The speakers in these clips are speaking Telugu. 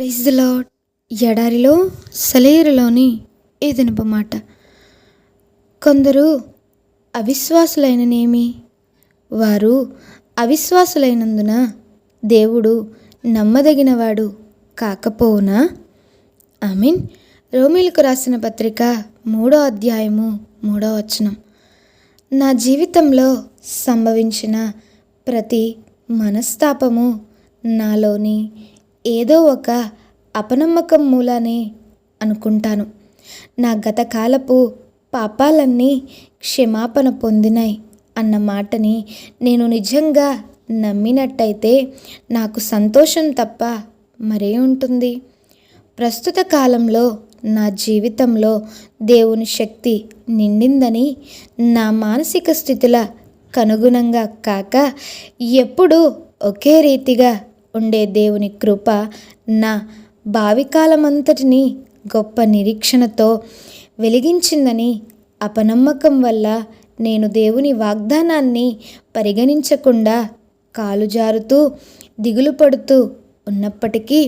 Praise the lord. ఎడారిలో సెలయేరులోని ఈ దినపు మాట. కొందరు అవిశ్వాసులైననేమి, వారు అవిశ్వాసులైనందున దేవుడు నమ్మదగినవాడు కాకపోవునా? ఆమేన్. రోమీయులకు రాసిన పత్రిక 3వ అధ్యాయము 3వ వచనం. నా జీవితంలో సంభవించిన ప్రతి మనస్తాపము నాలోని ఏదో ఒక అపనమ్మకం మూలానే అనుకుంటాను. నా గతకాలపు పాపాలన్నీ క్షమాపణ పొందినాయి అన్న మాటని నేను నిజంగా నమ్మినట్టయితే నాకు సంతోషం తప్ప మరే ఉంటుంది? ప్రస్తుత కాలంలో నా జీవితంలో దేవుని శక్తి నిండిందని, నా మానసిక స్థితుల కనుగుణంగా కాక ఎప్పుడూ ఒకే రీతిగా ఉండే దేవుని కృప నా భావికాలమంతటిని గొప్ప నిరీక్షణతో వెలిగించిందని అపనమ్మకం వల్ల నేను దేవుని వాగ్దానాన్ని పరిగణించకుండా కాలు జారుతూ దిగులు పడుతూ ఉన్నప్పటికీ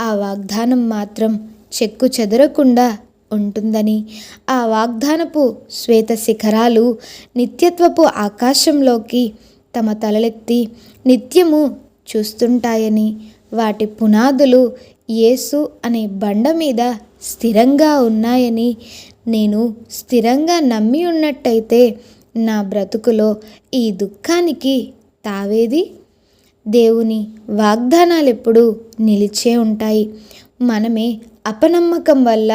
ఆ వాగ్దానం మాత్రం చెక్కు చెదరకుండా ఉంటుందని, ఆ వాగ్దానపు శ్వేత శిఖరాలు నిత్యత్వపు ఆకాశంలోకి తమ తలలెత్తి నిత్యము చూస్తుంటాయని, వాటి పునాదులు యేసు అనే బండ మీద స్థిరంగా ఉన్నాయని నేను స్థిరంగా నమ్మి ఉన్నట్టయితే నా బ్రతుకులో ఈ దుఃఖానికి తావేది? దేవుని వాగ్దానాలు ఎప్పుడూ నిలిచే ఉంటాయి. మనమే అపనమ్మకం వల్ల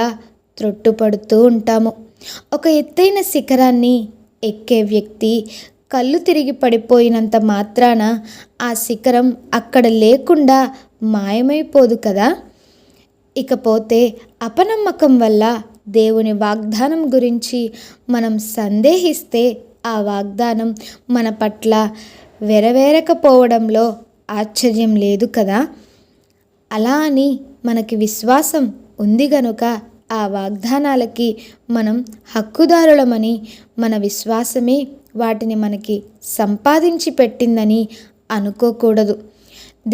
త్రొట్టుపడుతూ ఉంటాము. ఒక ఎత్తైన శిఖరాన్ని ఎక్కే వ్యక్తి కళ్ళు తిరిగి పడిపోయినంత మాత్రాన ఆ శిఖరం అక్కడ లేకుండా మాయమైపోదు కదా. ఇకపోతే అపనమ్మకం వల్ల దేవుని వాగ్దానం గురించి మనం సందేహిస్తే ఆ వాగ్దానం మన పట్ల నెరవేరకపోవడంలో ఆశ్చర్యం లేదు కదా. అలా అని మనకి విశ్వాసం ఉంది గనుక ఆ వాగ్దానాలకి మనం హక్కుదారులమని, మన విశ్వాసమే వాటిని మనకి సంపాదించి పెట్టిందని అనుకోకూడదు.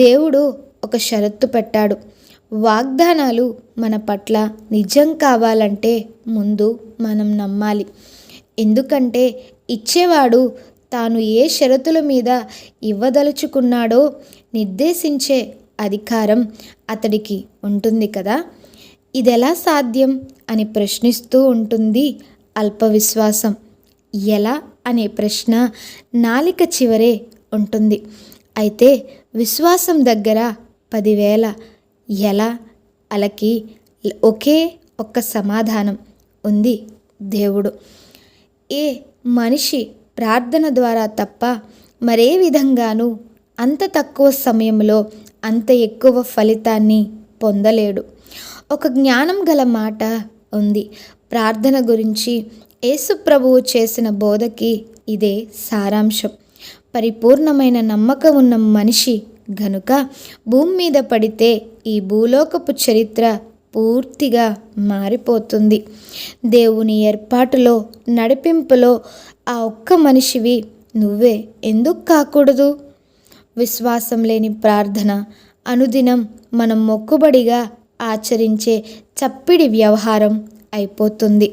దేవుడు ఒక షరతు పెట్టాడు. వాగ్దానాలు మన పట్ల నిజం కావాలంటే ముందు మనం నమ్మాలి. ఎందుకంటే ఇచ్చేవాడు తాను ఏ షరతుల మీద ఇవ్వదలుచుకున్నాడో నిర్దేశించే అధికారం అతడికి ఉంటుంది కదా. ఇదెలా సాధ్యం అని ప్రశ్నిస్తూ ఉంటుంది అల్పవిశ్వాసం. ఎలా అనే ప్రశ్న నాలిక చివరే ఉంటుంది. అయితే విశ్వాసం దగ్గర 10,000 ఎలా అలకి ఒకే ఒక్క సమాధానం ఉంది. దేవుడు. ఏ మనిషి ప్రార్థన ద్వారా తప్ప మరే విధంగానూ అంత తక్కువ సమయంలో అంత ఎక్కువ ఫలితాన్ని పొందలేడు. ఒక జ్ఞానం గల మాట ఉంది. ప్రార్థన గురించి యేసు ప్రభువు చేసిన బోధకి ఇదే సారాంశం. పరిపూర్ణమైన నమ్మకం ఉన్న మనిషి గనుక భూమి మీద పడితే ఈ భూలోకపు చరిత్ర పూర్తిగా మారిపోతుంది. దేవుని ఏర్పాటులో, నడిపింపులో ఆ ఒక్క మనిషివి నువ్వే ఎందుకు కాకూడదు? విశ్వాసం లేని ప్రార్థన అనుదినం మనం మొక్కుబడిగా ఆచరించే చప్పిడి వ్యవహారం అయిపోతుంది,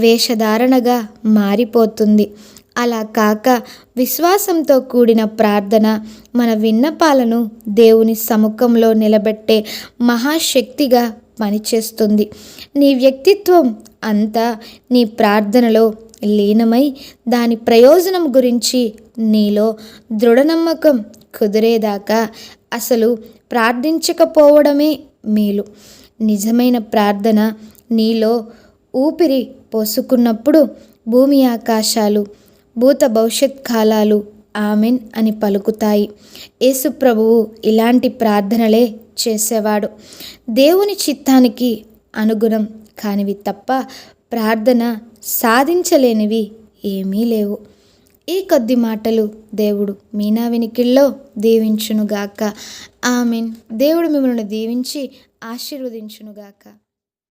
వేషధారణగా మారిపోతుంది. అలా కాక విశ్వాసంతో కూడిన ప్రార్థన మన విన్నపాలను దేవుని సముఖంలో నిలబెట్టే మహాశక్తిగా పనిచేస్తుంది. నీ వ్యక్తిత్వం అంతా నీ ప్రార్థనలో లీనమై దాని ప్రయోజనం గురించి నీలో దృఢనమ్మకం కుదిరేదాకా అసలు ప్రార్థించకపోవడమే మేలు. నిజమైన ప్రార్థన నీలో ఊపిరి పోసుకున్నప్పుడు భూమి ఆకాశాలు, భూత భవిష్యత్ కాలాలు ఆమెన్ అని పలుకుతాయి. యేసు ప్రభువు ఇలాంటి ప్రార్థనలే చేసేవాడు. దేవుని చిత్తానికి అనుగుణం కానివి తప్ప ప్రార్థన సాధించలేనివి ఏమీ లేవు. ఈ కొద్ది మాటలు దేవుడు మీ నా వినికిల్లో దీవించునుగాక. ఆమెన్. దేవుడు మిమ్మల్ని దీవించి ఆశీర్వదించునుగాక.